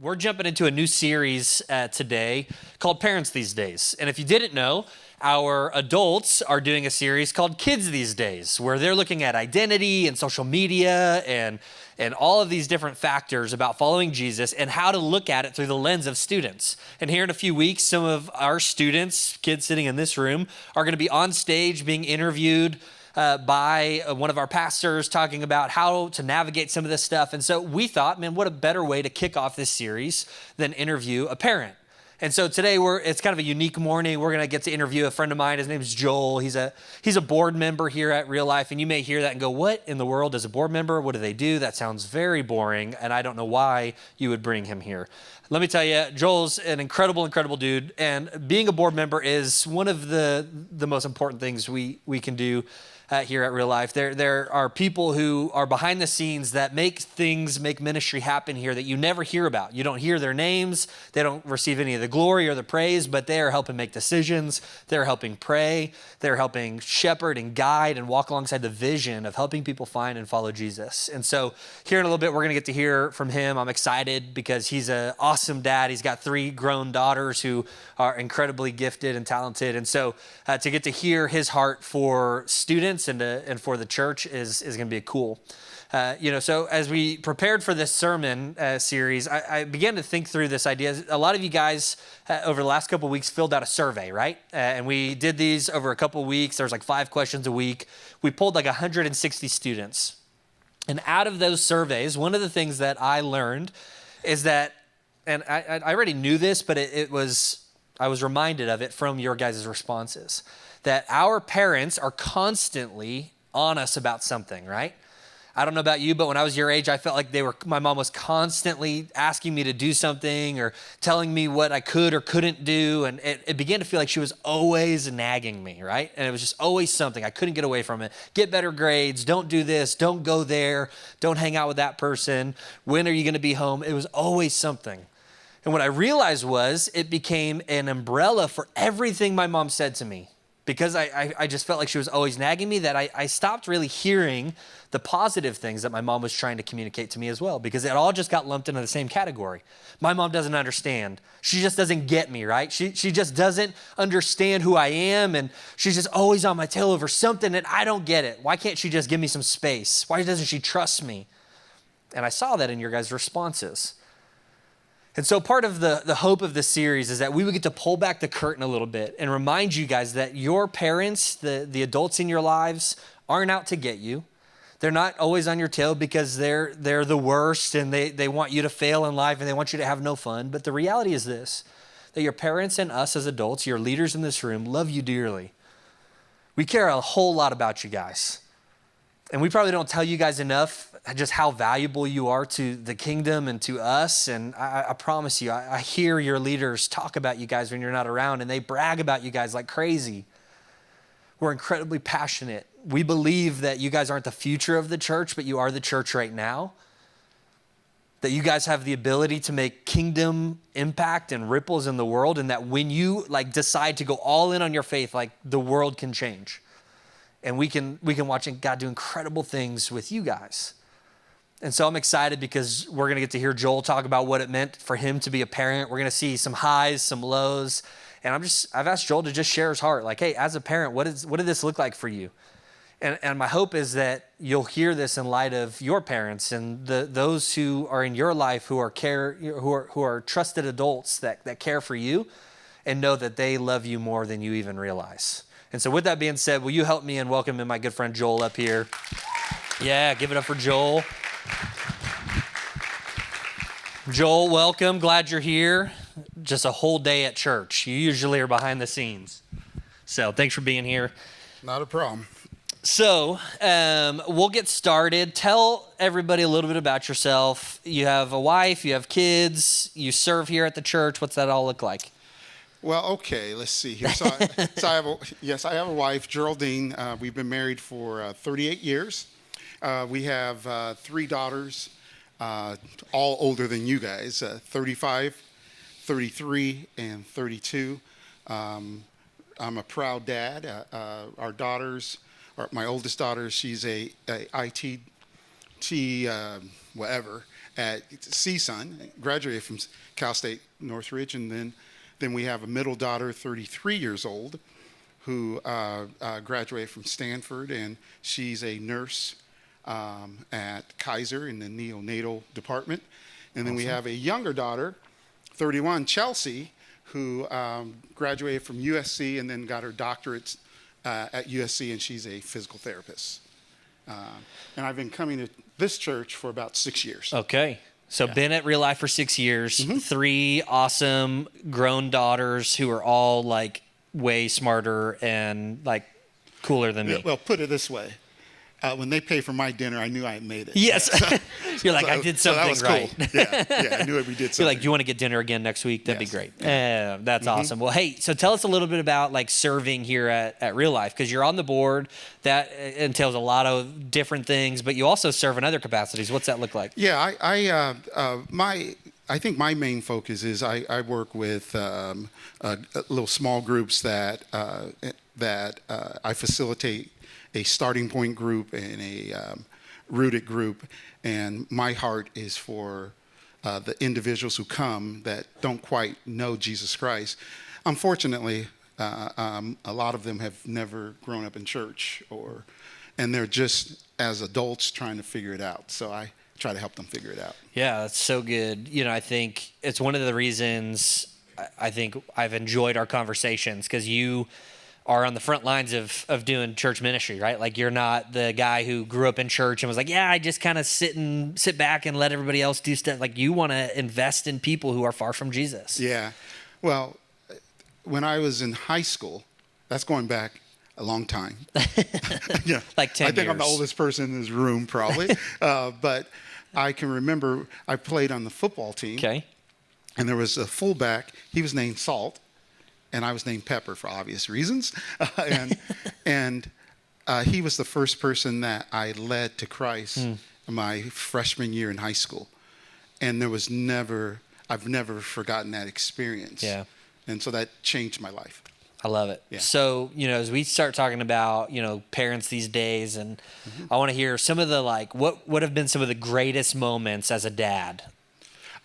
We're jumping into a new series today called Parents These Days. And if you didn't know, our adults are doing a series called Kids These Days, where they're looking at identity and social media and all of these different factors about following Jesus and how to look at it through the lens of students. And here in a few weeks, some of our students, kids sitting in this room, are going to be on stage being interviewed by one of our pastors talking about how to navigate some of this stuff. And so we thought, man, what a better way to kick off this series than interview a parent. And so today it's kind of a unique morning. We're going to get to interview a friend of mine. His name is Joel. He's a board member here at Real Life. And you may hear that and go, what in the world is a board member? What do they do? That sounds very boring. And I don't know why you would bring him here. Let me tell you, Joel's an incredible, incredible dude. And being a board member is one of the most important things we can do here at Real Life. There are people who are behind the scenes that make ministry happen here that you never hear about. You don't hear their names. They don't receive any of the glory or the praise, but they are helping make decisions. They're helping pray. They're helping shepherd and guide and walk alongside the vision of helping people find and follow Jesus. And so here in a little bit, we're going to get to hear from him. I'm excited because he's an awesome dad. He's got 3 grown daughters who are incredibly gifted and talented. And so to get to hear his heart for students and for the church is going to be cool. So as we prepared for this sermon series, I began to think through this idea. A lot of you guys over the last couple of weeks filled out a survey, right? And we did these over a couple of weeks. There was like 5 questions a week. We pulled like 160 students. And out of those surveys, one of the things that I learned is that, and I already knew this, but I was reminded of it from your guys' responses, that our parents are constantly on us about something, right? I don't know about you, but when I was your age, I felt like my mom was constantly asking me to do something or telling me what I could or couldn't do. And it began to feel like she was always nagging me, right? And it was just always something. I couldn't get away from it. Get better grades. Don't do this. Don't go there. Don't hang out with that person. When are you going to be home? It was always something. And what I realized was it became an umbrella for everything my mom said to me. Because I just felt like she was always nagging me, that I stopped really hearing the positive things that my mom was trying to communicate to me as well, because it all just got lumped into the same category. My mom doesn't understand. She just doesn't get me, right? She just doesn't understand who I am, and she's just always on my tail over something, and I don't get it. Why can't she just give me some space? Why doesn't she trust me? And I saw that in your guys' responses. And so part of the hope of this series is that we would get to pull back the curtain a little bit and remind you guys that your parents, the adults in your lives, aren't out to get you. They're not always on your tail because they're the worst and they want you to fail in life and they want you to have no fun. But the reality is this, that your parents and us as adults, your leaders in this room, love you dearly. We care a whole lot about you guys. And we probably don't tell you guys enough just how valuable you are to the kingdom and to us. And I promise you, I hear your leaders talk about you guys when you're not around, and they brag about you guys like crazy. We're incredibly passionate. We believe that you guys aren't the future of the church, but you are the church right now. That you guys have the ability to make kingdom impact and ripples in the world, and that when you decide to go all in on your faith, the world can change. And we can watch God do incredible things with you guys. And so I'm excited because we're going to get to hear Joel talk about what it meant for him to be a parent. We're going to see some highs, some lows. And I've asked Joel to just share his heart. Like, hey, as a parent, what did this look like for you? And my hope is that you'll hear this in light of your parents and those who are in your life who are trusted adults that care for you and know that they love you more than you even realize. And so with that being said, will you help me in welcoming my good friend Joel up here? Yeah, give it up for Joel. Joel, welcome. Glad you're here. Just a whole day at church. You usually are behind the scenes. So thanks for being here. Not a problem. So we'll get started. Tell everybody a little bit about yourself. You have a wife, you have kids, you serve here at the church. What's that all look like? Well, okay, let's see here. So I have a wife, Geraldine. We've been married for 38 years. We have 3 daughters, all older than you guys, 35, 33, and 32. I'm a proud dad. Our daughters, my oldest daughter, she's a IT whatever, at CSUN, graduated from Cal State Northridge, and then we have a middle daughter, 33 years old, who graduated from Stanford, and she's a nurse at Kaiser in the neonatal department. And then we have a younger daughter, 31, Chelsea, who graduated from USC and then got her doctorate at USC, and she's a physical therapist. And I've been coming to this church for about 6 years. Okay. So been at Real Life for 6 years, 3 awesome grown daughters who are all like way smarter and like cooler than me. Well, put it this way. When they pay for my dinner, I knew I had made it. Yes. You're like, I did something right. Cool. Yeah, I knew we did something. You're like, do you want to get dinner again next week? That'd be great. Yeah. That's awesome. Well, hey, so tell us a little bit about like serving here at Real Life, because you're on the board. That entails a lot of different things, but you also serve in other capacities. What's that look like? Yeah, I think my main focus is I work with little small groups that I facilitate a starting point group and a rooted group, and my heart is for the individuals who come that don't quite know Jesus Christ. Unfortunately, a lot of them have never grown up in church, and they're just as adults trying to figure it out. So I try to help them figure it out. Yeah, that's so good. I think it's one of the reasons I think I've enjoyed our conversations, because you are on the front lines of doing church ministry, right? Like, you're not the guy who grew up in church and was like, yeah, I just kind of sit back and let everybody else do stuff. Like, you want to invest in people who are far from Jesus. Yeah. Well, when I was in high school, that's going back a long time. Yeah. Like 10 years. I think I'm the oldest person in this room, probably. But I can remember I played on the football team. Okay. And there was a fullback. He was named Salt, and I was named Pepper for obvious reasons. And he was the first person that I led to Christ my freshman year in high school. And I've never forgotten that experience. Yeah. And so that changed my life. I love it. Yeah. So, as we start talking about, parents these days, and I want to hear some of the, what would have been some of the greatest moments as a dad?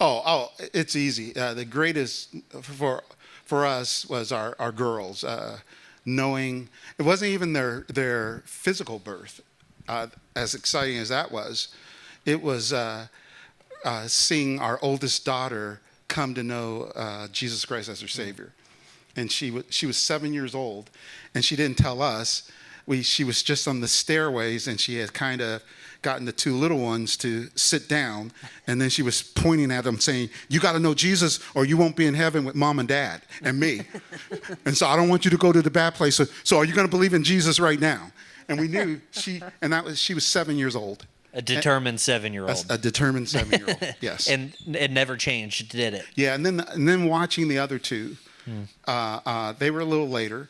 Oh, it's easy. The greatest for us was our girls, knowing it wasn't even their physical birth, as exciting as that was. It was seeing our oldest daughter come to know Jesus Christ as her Savior. And she was 7 years old, and she didn't tell us. She was just on the stairways, and she had kind of gotten the 2 little ones to sit down, and then she was pointing at them saying, you got to know Jesus or you won't be in heaven with mom and dad and me. And so I don't want you to go to the bad place. So are you going to believe in Jesus right now? And we knew she was 7 years old. A determined 7-year-old. A determined 7-year-old, yes. And it never changed, did it? Yeah, and then watching the other 2, they were a little later.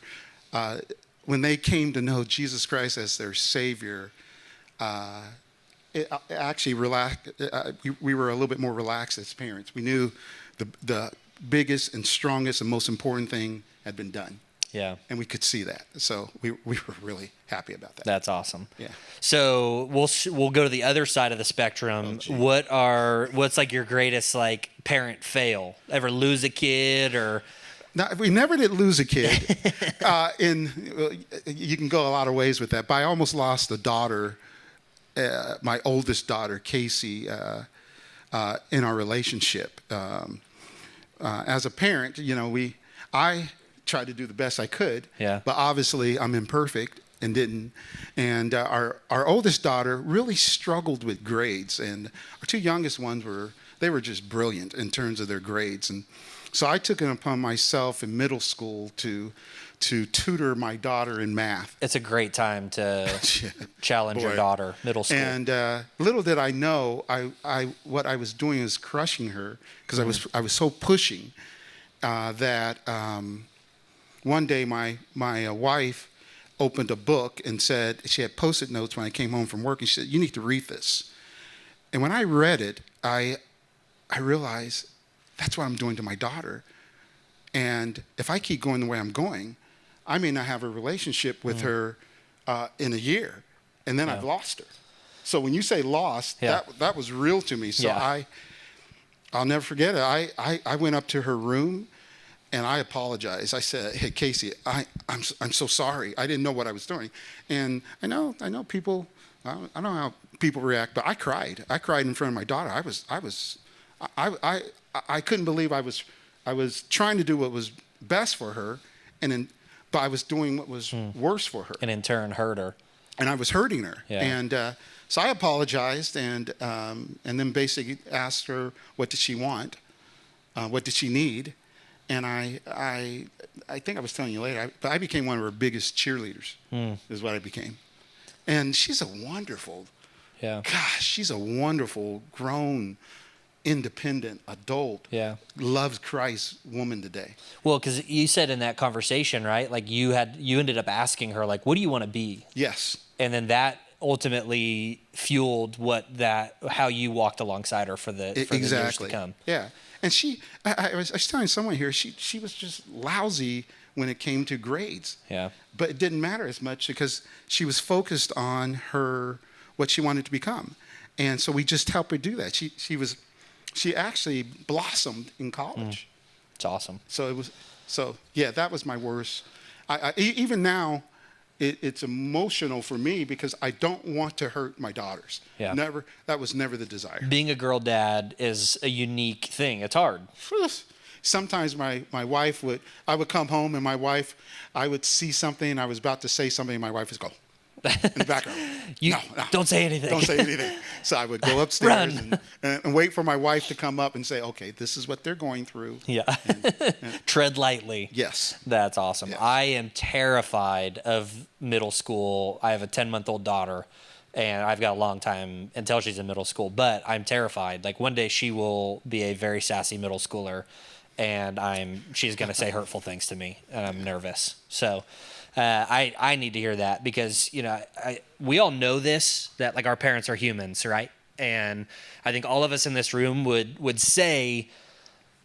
When they came to know Jesus Christ as their Savior, it actually relaxed. We were a little bit more relaxed as parents. We knew the biggest and strongest and most important thing had been done. Yeah. And we could see that. So we were really happy about that. That's awesome. Yeah. So we'll go to the other side of the spectrum. What's like your greatest parent fail? Ever lose a kid or? No, we never did lose a kid. You can go a lot of ways with that. But I almost lost a daughter, my oldest daughter, Casey, in our relationship. As a parent, I tried to do the best I could. Yeah. But obviously, I'm imperfect and didn't. And our oldest daughter really struggled with grades, and our 2 youngest ones were just brilliant in terms of their grades. And so I took it upon myself in middle school to tutor my daughter in math. It's a great time to challenge your daughter, middle school. And little did I know, what I was doing was crushing her, because I was so pushing that one day my wife opened a book and said, she had Post-it notes when I came home from work, and she said, you need to read this. And when I read it, I realized that's what I'm doing to my daughter. And if I keep going the way I'm going, I may not have a relationship with her in a year, and then I've lost her. So when you say lost, Yeah. that was real to me. So Yeah. I'll never forget it. I went up to her room and I apologized. I said, "Hey, Casey, I'm so sorry. I didn't know what I was doing." And I know people. I don't know how people react, but I cried. I cried in front of my daughter. I couldn't believe I was trying to do what was best for her, but I was doing what was worse for her, And in turn hurt her. and I was hurting her. Yeah. And so I apologized, and then basically asked her what did she want, what did she need, and I think I was telling you later, but I became one of her biggest cheerleaders. Is what I became, and she's a wonderful. Yeah. Gosh, she's a wonderful, grown, independent adult. Yeah. Loves Christ woman today. Well, because you said in that conversation, right? Like you ended up asking her, like, what do you want to be? Yes. And then that ultimately fueled how you walked alongside her for the years to come. Yeah. And I was telling someone here, she was just lousy when it came to grades. Yeah. But it didn't matter as much because she was focused on what she wanted to become. And so we just helped her do that. She actually blossomed in college. It's awesome. That was my worst. Even now, it's emotional for me because I don't want to hurt my daughters. Yeah. Never. That was never the desire. Being a girl dad is a unique thing. It's hard. Sometimes my wife I would come home and I would see something and I was about to say something and my wife would go in the background. You No. don't say anything. Don't say anything. So I would go upstairs and wait for my wife to come up and say, okay, this is what they're going through. Yeah. Tread lightly. Yes. That's awesome. Yes. I am terrified of middle school. I have a 10-month-old daughter, and I've got a long time until she's in middle school, but I'm terrified. Like one day she will be a very sassy middle schooler, and she's going to say hurtful things to me, and I'm nervous. So I need to hear that because, we all know this, that like our parents are humans, right? And I think all of us in this room would say,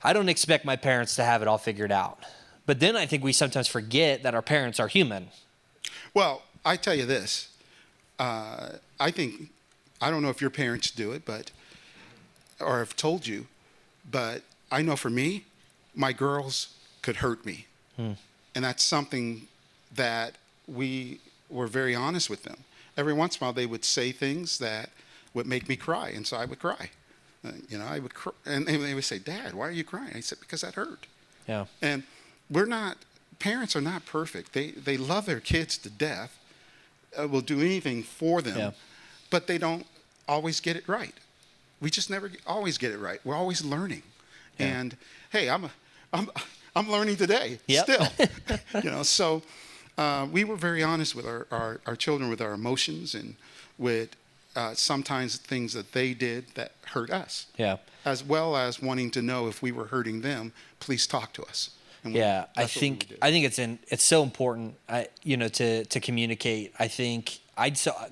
I don't expect my parents to have it all figured out. But then I think we sometimes forget that our parents are human. Well, I tell you this. I don't know if your parents do it, or have told you, but I know for me, my girls could hurt me. And that's something that we were very honest with them. Every once in a while, they would say things that would make me cry, and so I would cry. I would cry, and they would say, "Dad, why are you crying?" I said, "Because that hurt." Yeah. And parents are not perfect. They love their kids to death, will do anything for them, but they don't always get it right. We just never always get it right. We're always learning. Yeah. And hey, I'm learning today still. So we were very honest with our children, with our emotions, and with sometimes things that they did that hurt us. Yeah. As well as wanting to know if we were hurting them, please talk to us. And I think it's so important, to communicate. I think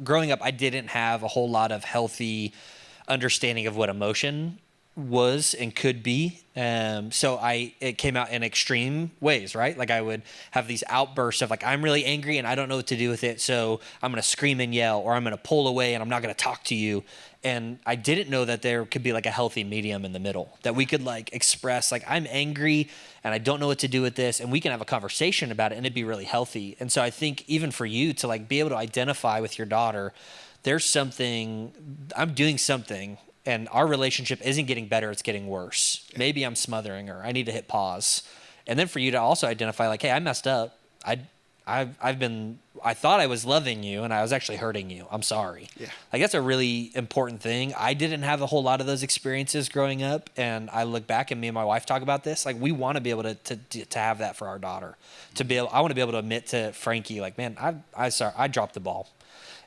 growing up, I didn't have a whole lot of healthy understanding of what emotion was and could be. So it came out in extreme ways, right? Like I would have these outbursts of like, I'm really angry and I don't know what to do with it. So I'm going to scream and yell, or I'm going to pull away and I'm not going to talk to you. And I didn't know that there could be like a healthy medium in the middle, that we could like express like, I'm angry and I don't know what to do with this. And we can have a conversation about it and it'd be really healthy. And so I think even for you to like be able to identify with your daughter, I'm doing something and our relationship isn't getting better, it's getting worse. Yeah. Maybe I'm smothering her. I need to hit pause. And then for you to also identify like, hey, I messed up. I thought I was loving you and I was actually hurting you. I'm sorry. Yeah. Like that's a really important thing. I didn't have a whole lot of those experiences growing up, and I look back and me and my wife talk about this. Like we want to be able to have that for our daughter. I want to be able to admit to Frankie, like, man, I dropped the ball.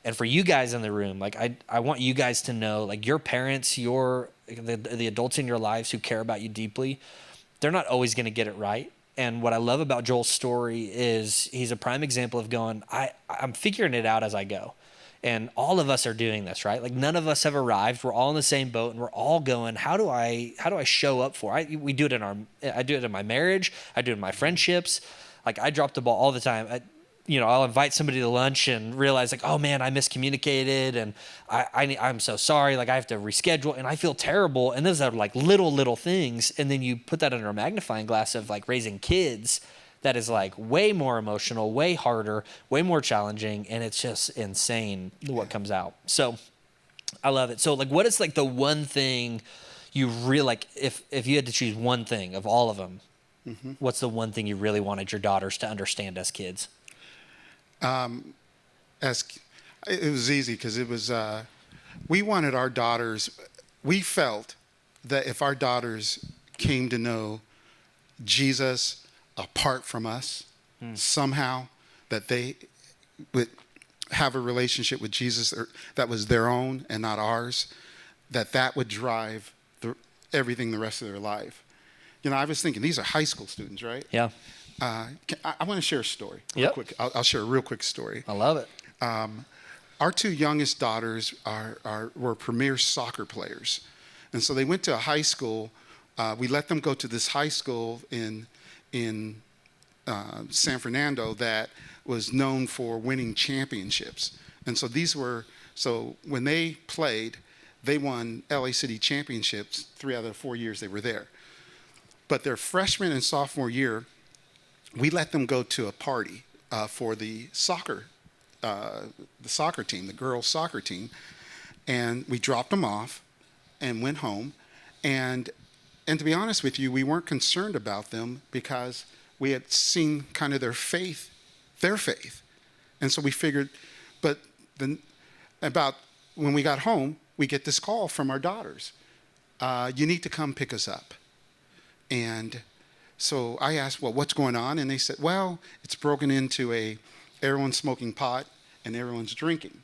And for you guys in the room, like I want you guys to know, like your parents, the adults in your lives who care about you deeply, they're not always going to get it right. And what I love about Joel's story is he's a prime example of going, I'm figuring it out as I go. And all of us are doing this, right? Like none of us have arrived. We're all in the same boat and we're all going, how do I show up for? I do it in my marriage. I do it in my friendships. Like I drop the ball all the time. I'll invite somebody to lunch and realize like, oh man, I miscommunicated and I'm so sorry. Like I have to reschedule and I feel terrible. And those are like little things. And then you put that under a magnifying glass of like raising kids that is like way more emotional, way harder, way more challenging. And it's just insane what comes out. So I love it. So like, what is like the one thing you really like, if you had to choose one thing of all of them, what's the one thing you really wanted your daughters to understand as kids? As it was easy because it was we wanted our daughters, we felt that if our daughters came to know Jesus apart from us somehow, that they would have a relationship with Jesus that was their own and not ours, that would drive everything the rest of their life. I was thinking, these are high school students, right? Yeah. I want to share a story real Yep. quick. I'll share a real quick story. I love it. Our two youngest daughters were premier soccer players. And so they went to a high school. We let them go to this high school in San Fernando that was known for winning championships. And so when they played, they won LA City championships 3 out of the 4 years they were there. But their freshman and sophomore year, we let them go to a party for the soccer team, the girls' soccer team, and we dropped them off and went home. And to be honest with you, we weren't concerned about them because we had seen kind of their faith. And so we figured, but then about when we got home, we get this call from our daughters. You need to come pick us up. And so I asked, well, what's going on? And they said, well, it's broken into everyone's smoking pot and everyone's drinking.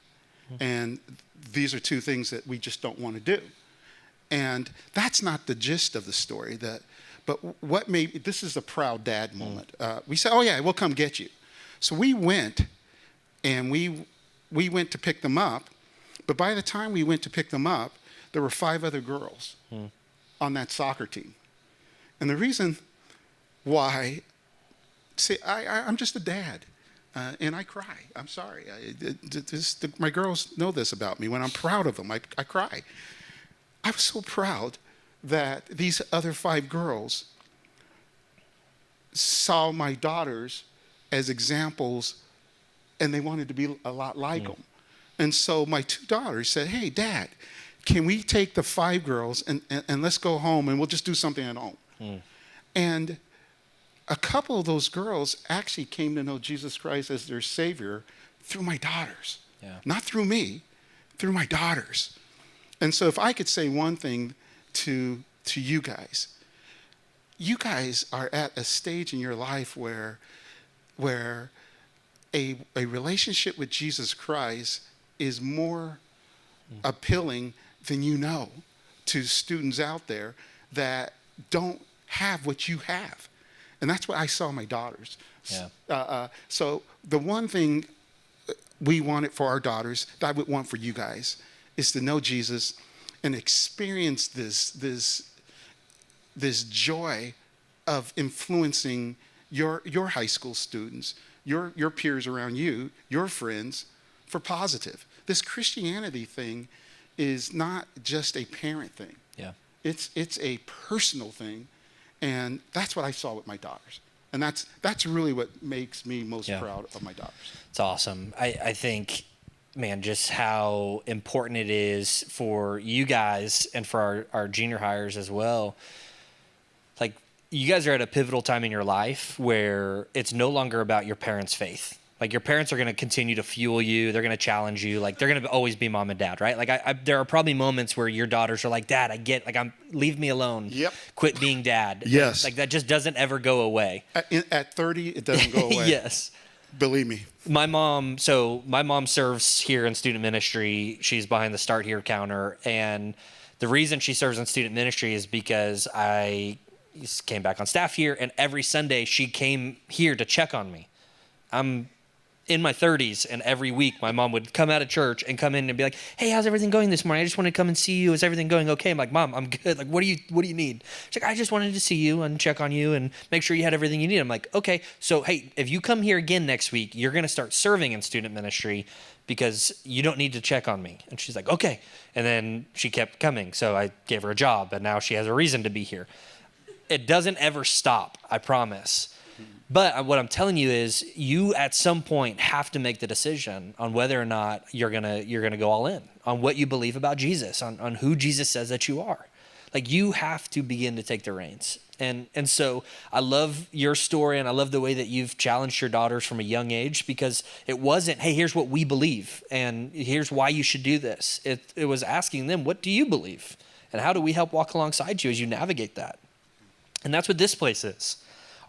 And these are two things that we just don't want to do. And that's not the gist of the story. But what made, this is a proud dad moment. We said, oh yeah, we'll come get you. So we went and we went to pick them up. But by the time we went to pick them up, there were 5 other girls on that soccer team. And the reason why, see, I'm just a dad, and I cry. I'm sorry. My girls know this about me. When I'm proud of them, I cry. I was so proud that these other 5 girls saw my daughters as examples, and they wanted to be a lot like them. And so my 2 daughters said, hey, Dad, can we take the 5 girls and let's go home and we'll just do something at home? And a couple of those girls actually came to know Jesus Christ as their Savior through my daughters. Yeah. Not through me, through my daughters. And so if I could say one thing to you guys are at a stage in your life where a relationship with Jesus Christ is more appealing than you know to students out there that don't have what you have. And that's what I saw in my daughters. Yeah. So the one thing we wanted for our daughters, that I would want for you guys, is to know Jesus and experience this joy of influencing your high school students, your peers around you, your friends, for positive. This Christianity thing is not just a parent thing. Yeah. It's a personal thing. And that's what I saw with my daughters. And that's really what makes me most proud of my daughters. It's awesome. I think, man, just how important it is for you guys and for our junior hires as well. Like, you guys are at a pivotal time in your life where it's no longer about your parents' faith. Like, your parents are going to continue to fuel you. They're going to challenge you. Like, they're going to always be mom and dad, right? Like, there are probably moments where your daughters are like, Dad, leave me alone. Yep. Quit being dad. Yes. Like, that just doesn't ever go away. At 30, it doesn't go away. Yes. Believe me. My mom serves here in student ministry. She's behind the Start Here counter. And the reason she serves in student ministry is because I came back on staff here, and every Sunday she came here to check on me. I'm in my 30s, and every week my mom would come out of church and come in and be like, "Hey, how's everything going this morning? I just want to come and see you. Is everything going okay?" I'm like, "Mom, I'm good. Like, what do you need?" She's like, "I just wanted to see you and check on you and make sure you had everything you need." I'm like, "Okay, so hey, if you come here again next week, you're going to start serving in student ministry because you don't need to check on me." And she's like, "Okay." And then she kept coming. So I gave her a job, and now she has a reason to be here. It doesn't ever stop, I promise. But what I'm telling you is, you at some point have to make the decision on whether or not you're gonna go all in on what you believe about Jesus, on who Jesus says that you are. Like, you have to begin to take the reins. And so I love your story, and I love the way that you've challenged your daughters from a young age, because it wasn't, "Hey, here's what we believe, and here's why you should do this." It was asking them, "What do you believe? And how do we help walk alongside you as you navigate that?" And that's what this place is.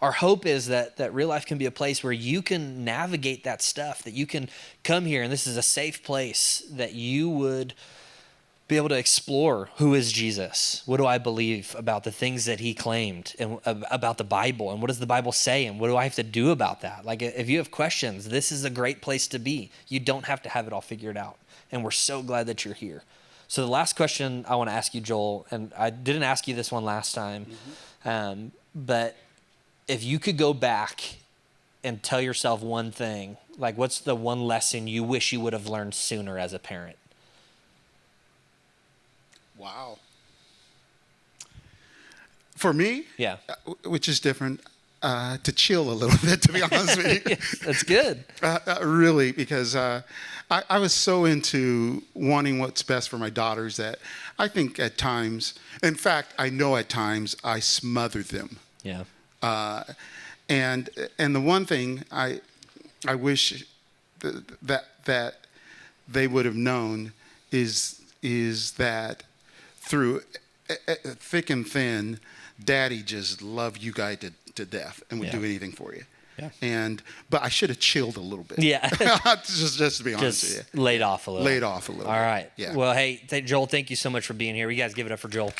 Our hope is that Real Life can be a place where you can navigate that stuff, that you can come here, and this is a safe place that you would be able to explore, who is Jesus? What do I believe about the things that he claimed, and about the Bible, and what does the Bible say, and what do I have to do about that? Like, if you have questions, this is a great place to be. You don't have to have it all figured out, and we're so glad that you're here. So the last question I want to ask you, Joel, and I didn't ask you this one last time, but if you could go back and tell yourself one thing, like, what's the one lesson you wish you would have learned sooner as a parent? Wow. For me, Yeah. Which is different, to chill a little bit, to be honest with you. That's good. Really, because I was so into wanting what's best for my daughters that I think at times, in fact, I know at times I smothered them. Yeah. And the one thing I wish that they would have known is that through thick and thin, Daddy just loved you guys to death and would do anything for you. Yeah. But I should have chilled a little bit. Yeah. just to be honest with you. Laid off a little. Laid off a little. All right. Yeah. Well, hey, Joel, thank you so much for being here. You guys give it up for Joel.